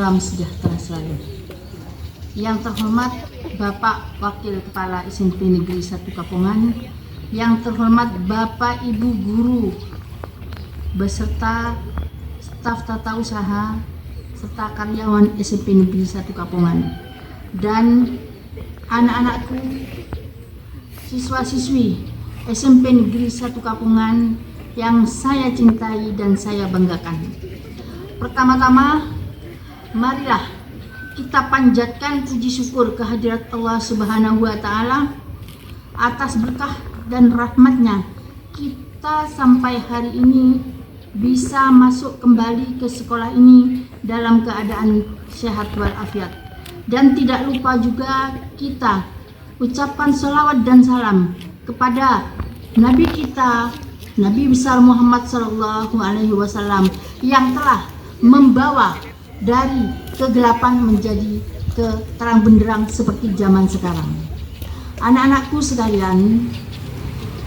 salam sejahtera selalu. Yang terhormat Bapak Wakil Kepala SMP Negeri 1 Kapongan, yang terhormat Bapak Ibu Guru beserta staf tata usaha serta karyawan SMP Negeri 1 Kapongan, dan anak-anakku, siswa-siswi SMP Negeri 1 Kapongan yang saya cintai dan saya banggakan. Pertama-tama, marilah kita panjatkan puji syukur kehadirat Allah Subhanahu wa Ta'ala atas berkah dan rahmatnya kita sampai hari ini bisa masuk kembali ke sekolah ini dalam keadaan sehat walafiat. Dan tidak lupa juga kita ucapkan sholawat dan salam kepada Nabi kita, Nabi besar Muhammad SAW, yang telah membawa dari kegelapan menjadi ke terang benderang seperti zaman sekarang. Anak-anakku sekalian,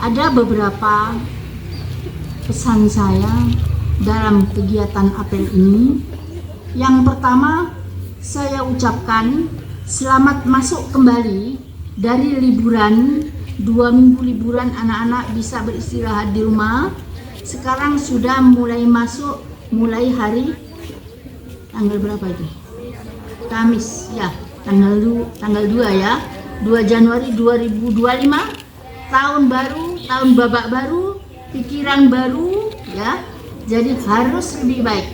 ada beberapa pesan saya dalam kegiatan apel ini. Yang pertama, saya ucapkan selamat masuk kembali dari liburan. 2 minggu liburan anak-anak bisa beristirahat di rumah. Sekarang sudah mulai masuk, mulai hari tanggal berapa itu? Kamis ya, tanggal 2 ya, 2 Januari 2025, tahun baru, tahun babak baru, pikiran baru ya. Jadi harus lebih baik.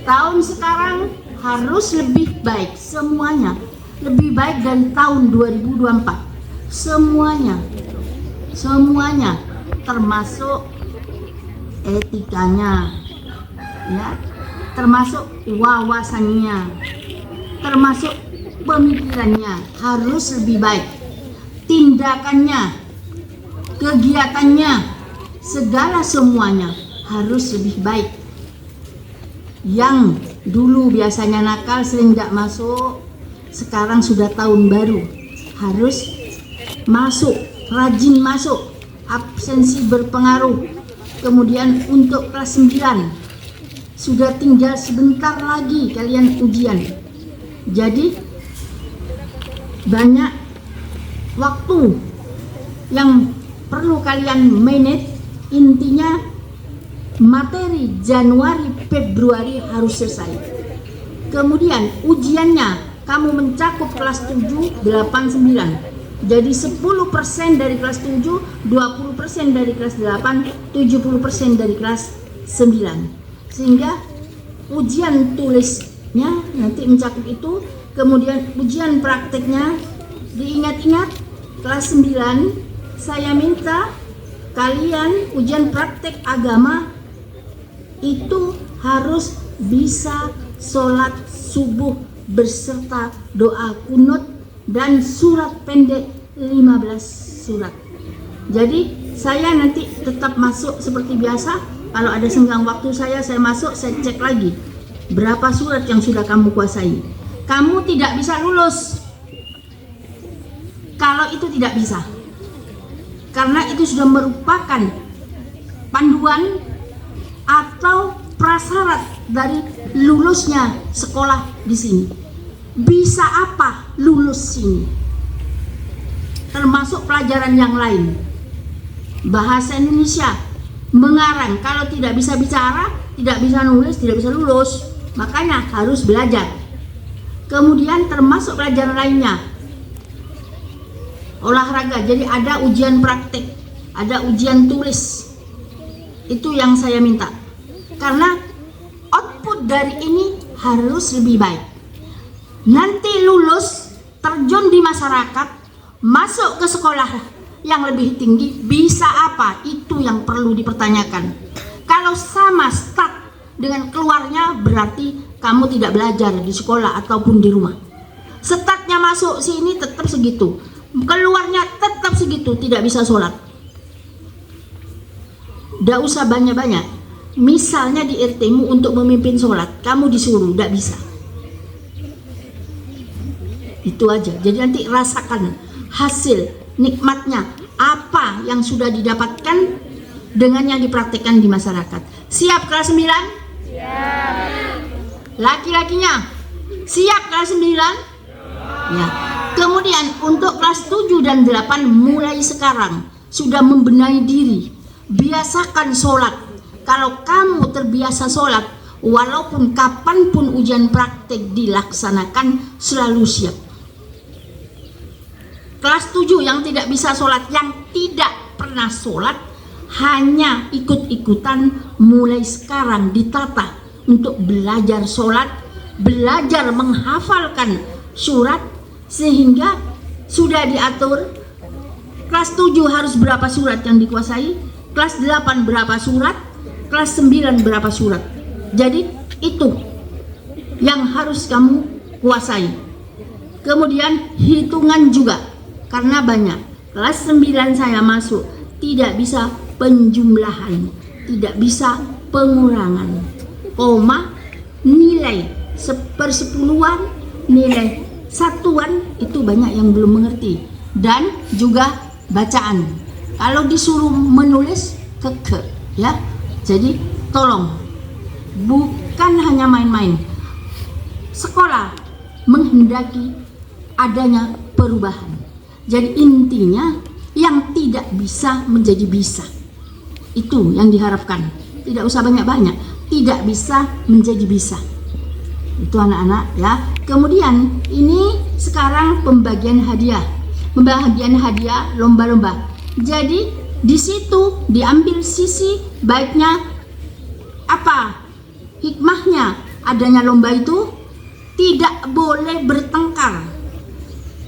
Tahun sekarang harus lebih baik, semuanya lebih baik dari tahun 2024. Semuanya termasuk etikanya ya, termasuk wawasannya, termasuk pemikirannya harus lebih baik, tindakannya, kegiatannya, segala semuanya harus lebih baik. Yang dulu biasanya nakal sering tidak masuk, sekarang sudah tahun baru harus masuk, rajin masuk, absensi berpengaruh. Kemudian untuk kelas 9 sudah tinggal sebentar lagi kalian ujian, jadi banyak waktu yang perlu kalian manage. Intinya materi Januari Februari harus selesai. Kemudian ujiannya kamu mencakup kelas 7, 8, 9. Jadi 10% dari kelas 7, 20% dari kelas 8, 70% dari kelas 9. Sehingga ujian tulisnya nanti mencakup itu. Kemudian ujian prakteknya diingat-ingat. Kelas 9 saya minta kalian ujian praktek agama itu harus bisa sholat subuh beserta doa kunut dan surat pendek 15 surat. Jadi saya nanti tetap masuk seperti biasa. Kalau ada senggang waktu saya masuk, saya cek lagi berapa surat yang sudah kamu kuasai. Kamu tidak bisa lulus kalau itu tidak bisa, karena itu sudah merupakan panduan atau prasyarat dari lulusnya sekolah di sini. Bisa apa lulus sini? Termasuk pelajaran yang lain. Bahasa Indonesia, mengarang, kalau tidak bisa bicara, tidak bisa nulis, tidak bisa lulus. Makanya harus belajar. Kemudian termasuk pelajaran lainnya. Olahraga, jadi ada ujian praktik, ada ujian tulis. Itu yang saya minta. Karena output dari ini harus lebih baik. Nanti lulus, terjun di masyarakat, masuk ke sekolah yang lebih tinggi, bisa apa? Itu yang perlu dipertanyakan. Kalau sama start dengan keluarnya, berarti kamu tidak belajar di sekolah ataupun di rumah. Startnya masuk sini tetap segitu, keluarnya tetap segitu, tidak bisa sholat. Tidak usah banyak-banyak. Misalnya di RT-mu untuk memimpin sholat, kamu disuruh, tidak bisa. Itu aja. Jadi nanti rasakan hasil nikmatnya apa yang sudah didapatkan dengan yang dipraktikkan di masyarakat. Siap kelas 9? Siap. Laki-lakinya? Siap kelas 9? Ya. Kemudian untuk kelas 7 dan 8 mulai sekarang sudah membenahi diri. Biasakan sholat. Kalau kamu terbiasa sholat, walaupun kapanpun ujian praktek dilaksanakan, selalu siap. Kelas 7 yang tidak bisa sholat, yang tidak pernah sholat, hanya ikut-ikutan, mulai sekarang ditata untuk belajar sholat, belajar menghafalkan surat, sehingga sudah diatur kelas 7 harus berapa surat yang dikuasai, kelas 8 berapa surat, kelas 9 berapa surat. Jadi itu yang harus kamu kuasai. Kemudian hitungan juga, karena banyak. Kelas 9 saya masuk tidak bisa penjumlahan, tidak bisa pengurangan, koma, nilai sepersepuluhan, nilai satuan, itu banyak yang belum mengerti. Dan juga bacaan, kalau disuruh menulis keke, ya. Jadi tolong, bukan hanya main-main. Sekolah menghendaki adanya perubahan. Jadi intinya yang tidak bisa menjadi bisa. Itu yang diharapkan. Tidak usah banyak-banyak, tidak bisa menjadi bisa. Itu anak-anak, ya. Kemudian ini sekarang pembagian hadiah. Pembagian hadiah lomba-lomba. Jadi di situ diambil sisi baiknya, apa hikmahnya adanya lomba itu. Tidak boleh bertengkar.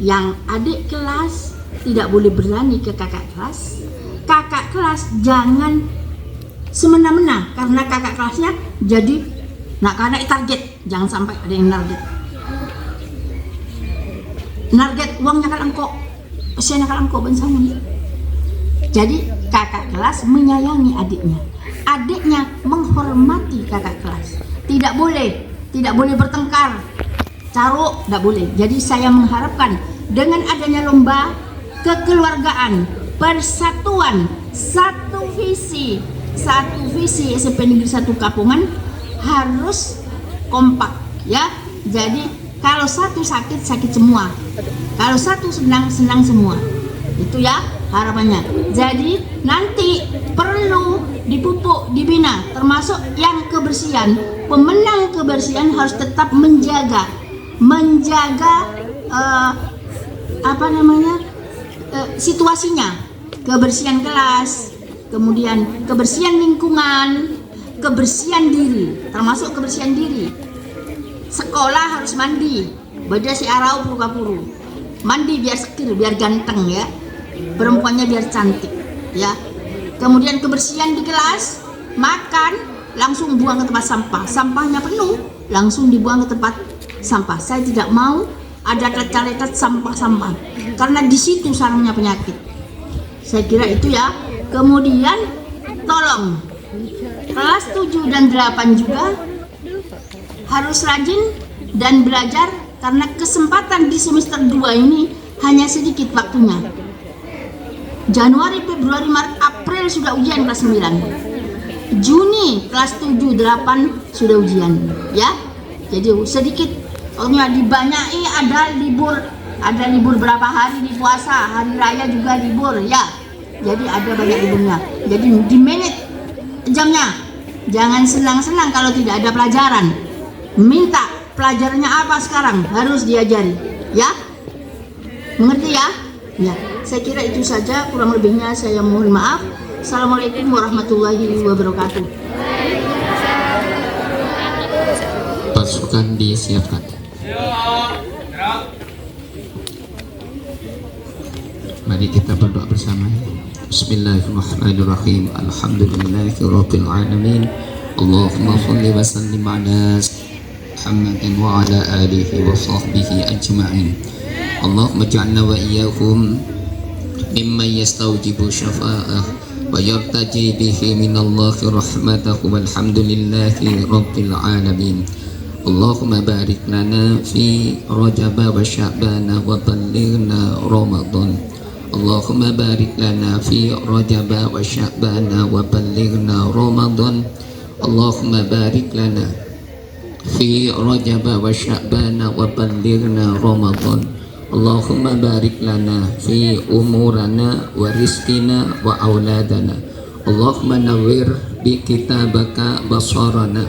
Yang adik kelas tidak boleh berani ke kakak kelas. Kakak kelas jangan semena-mena, karena kakak kelasnya jadi karena target. Jangan sampai ada yang narget uangnya kalau engkau pesennya kalau engkau bensangun. Jadi kakak kelas menyayangi adiknya, adiknya menghormati kakak kelas. Tidak boleh bertengkar, caruk, tidak boleh. Jadi saya mengharapkan dengan adanya lomba kekeluargaan, persatuan, satu visi SMP Negeri 1 Kapungan harus kompak, ya. Jadi kalau satu sakit semua, kalau satu senang semua. Itu ya harapannya. Jadi nanti perlu dipupuk, dibina, termasuk yang kebersihan. Pemenang kebersihan harus tetap menjaga situasinya, kebersihan kelas, kemudian kebersihan lingkungan, kebersihan diri, termasuk kebersihan diri. Sekolah harus mandi, beda si arau puru-puru. Mandi biar sekir, biar ganteng, ya. Perempuannya biar cantik, ya. Kemudian kebersihan di kelas, makan langsung buang ke tempat sampah. Sampahnya penuh, langsung dibuang ke tempat sampah. Saya tidak mau ada lecat-lecat sampah-sampah, karena di situ sarangnya penyakit. Saya kira itu, ya. Kemudian tolong kelas 7 dan 8 juga harus rajin dan belajar, karena kesempatan di semester 2 ini hanya sedikit waktunya. Januari, Februari, Maret, April sudah ujian kelas 9. Juni kelas 7, 8 sudah ujian, ya. Jadi sedikit waktunya, dibanyai, ada libur berapa hari di puasa, hari raya juga libur, ya. Jadi ada banyak liburnya. Jadi di manage jamnya. Jangan senang-senang kalau tidak ada pelajaran. Minta pelajarannya apa sekarang, harus diajari, ya. Mengerti, ya? Ya, saya kira itu saja, kurang lebihnya saya mohon maaf. Assalamualaikum warahmatullahi wabarakatuh. Pasukan disiapkan. Mari kita berdoa bersama. Bismillahirrahmanirrahim. Alhamdulillahirabbil alamin. Allahumma shalli wa sallim ala Muhammadin wa ala alihi wa sahbihi ajma'in. Allahumma ij'alna wa iyyakum mimman yastawjibu syafa'ah wa yartaji bihi minallahi rahmatahu walhamdulillahi rabbil alamin. Allahumma barik lana fi Rajab wa Sya'ban wa ballighna Ramadan. Allahumma barik lana fi Rajab wa Sya'ban wa ballighna Ramadan. Allahumma barik lana في رجب وشعبان وبلغنا رمضان اللهم بارك لنا في أمورنا ورزقنا وأولادنا اللهم نور بكتابك بصرنا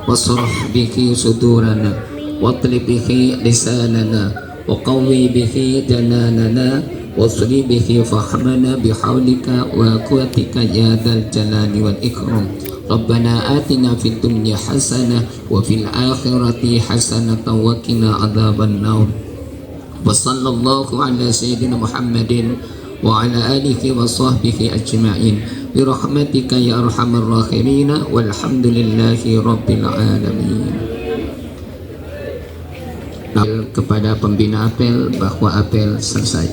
واشرح به صدورنا واطلب به لساننا وقوي به جناننا واصلي به فحمنا بحولك وقوتك يا ذا الجلال والإكرام ربنا آتنا في الدنيا حسنة وفي الآخرة حسنة وقنا عذاب النار وصلى الله على سيدنا محمد وعلى آله وصحبه أجمعين برحمتك يا أرحم الراحمين والحمد لله رب العالمين. Kepada pembina apel bahwa apel selesai.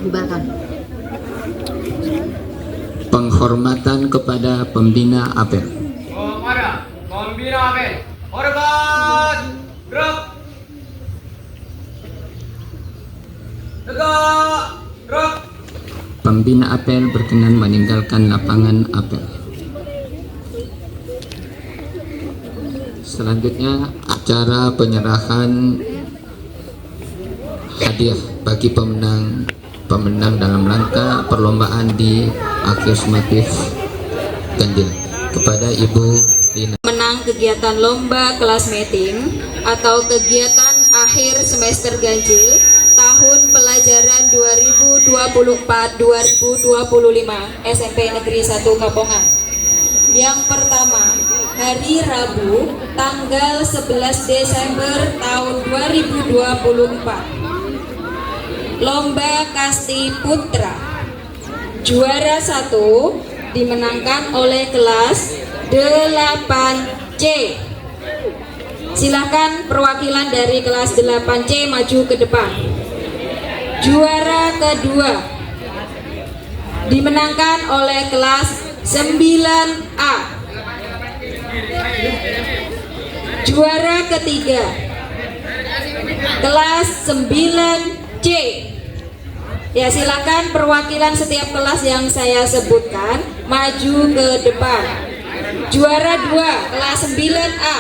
Bubarkan. Penghormatan kepada pembina apel. Kepada pembina apel, hormat, gerak, tegak, gerak. Pembina apel berkenan meninggalkan lapangan apel. Selanjutnya acara penyerahan hadiah bagi pemenang dalam rangka perlombaan di Akismatif Ganjil kepada Ibu Lina. Menang kegiatan lomba kelas meeting atau kegiatan akhir semester ganjil tahun pelajaran 2024-2025 SMP Negeri 1 Kapongan. Yang pertama, hari Rabu tanggal 11 Desember tahun 2024. Lomba Kasti Putra. Juara 1 dimenangkan oleh kelas 8C. Silakan perwakilan dari kelas 8C maju ke depan. Juara kedua dimenangkan oleh kelas 9A. Juara ketiga kelas 9C. Ya, silakan perwakilan setiap kelas yang saya sebutkan maju ke depan. Juara 2 kelas 9A.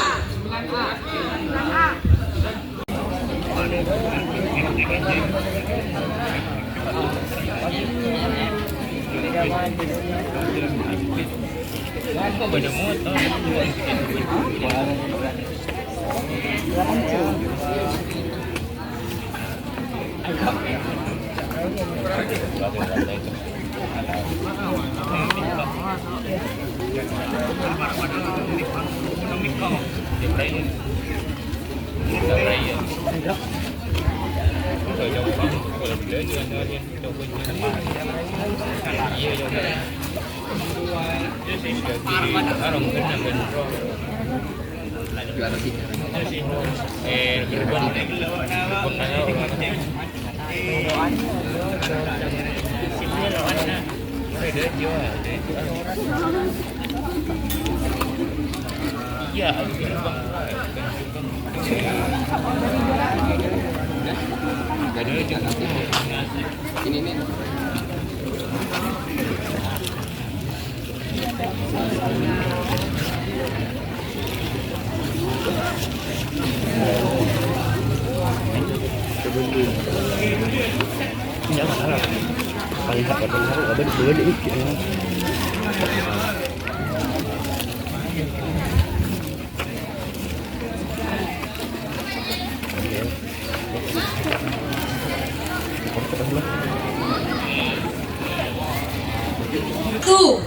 Tuh,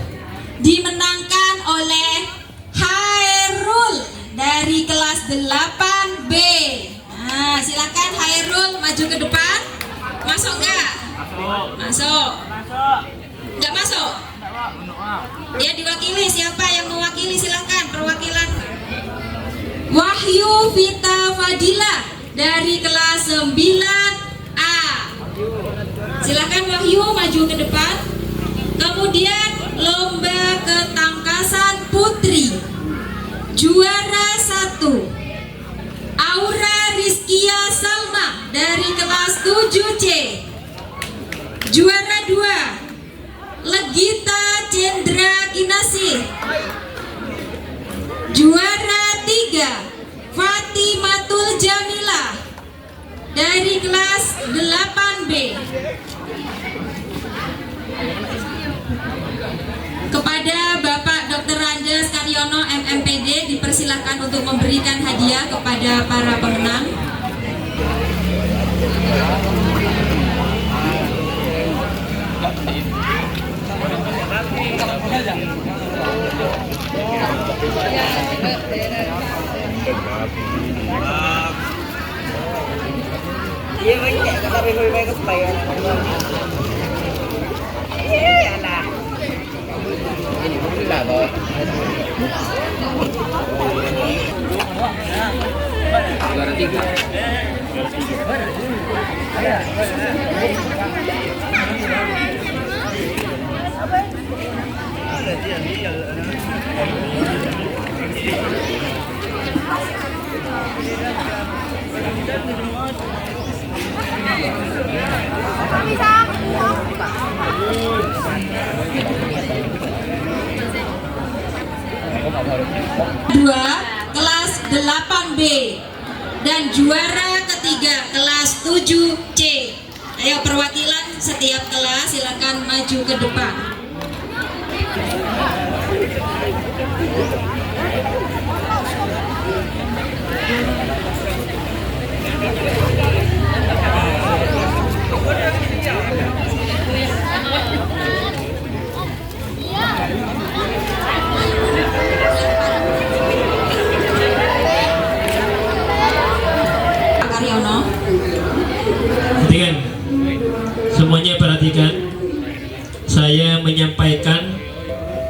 dimenangkan oleh Hairul dari kelas 8B. Nah, silakan Hairul maju ke depan. Masuk nggak? Masuk. Nggak masuk? Ya, diwakili. Siapa yang mewakili? Silakan perwakilan. Wahyu Vita Fadila dari kelas 9A. Silakan Wahyu maju ke depan. Kemudian lomba ketangkasan putri. Juara 1 Aura Rizkia Salma dari kelas 7C. Juara 2 Legita Cendra Kinasih. Juara 3 Fatimatul Jamilah dari kelas 8B. Kepada Bapak Dr. Andes Karyono MMPD dipersilahkan untuk memberikan hadiah kepada para pemenang. Iya, kata baik-baik supaya. Iya, alah. Ini boleh lah, Juara 3. Dua kelas 8B dan juara ketiga kelas 7C. Ayo perwakilan setiap kelas silakan maju ke depan. Pak Karyono. Perhatikan, semuanya perhatikan. Saya menyampaikan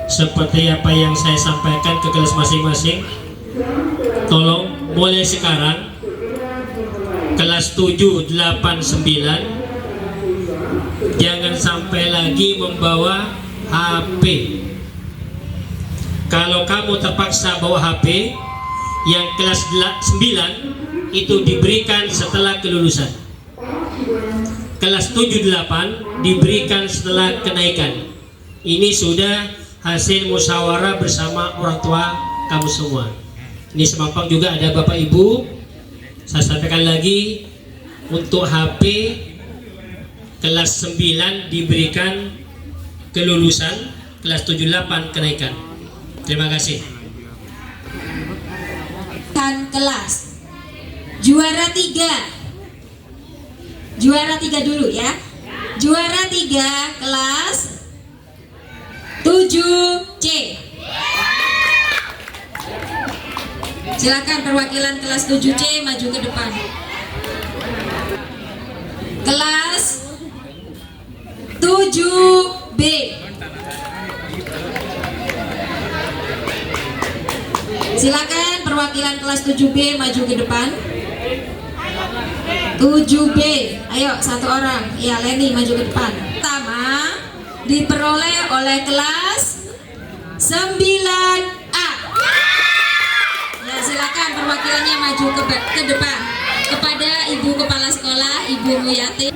seperti apa yang saya sampaikan ke kelas masing-masing. Tolong mulai sekarang kelas 7, 8, 9 jangan sampai lagi membawa HP. Kalau kamu terpaksa bawa HP, yang kelas 9 itu diberikan setelah kelulusan. Kelas 7-8 diberikan setelah kenaikan. Ini sudah hasil musyawarah bersama orang tua kamu semua. Ini semampang juga ada Bapak Ibu. Saya sampaikan lagi, untuk HP kelas 9 diberikan kelulusan, kelas 7-8 kenaikan. Terima kasih. Kelas juara 3 dulu ya. Juara 3 kelas 7C. Silakan perwakilan kelas 7C maju ke depan. Kelas 7B. Silakan perwakilan kelas 7B maju ke depan. 7B, ayo satu orang. Ya, Leni maju ke depan. Pertama diperoleh oleh kelas 9A. Ya, silakan perwakilannya maju ke depan. Kepada Ibu Kepala Sekolah, Ibu Muyati.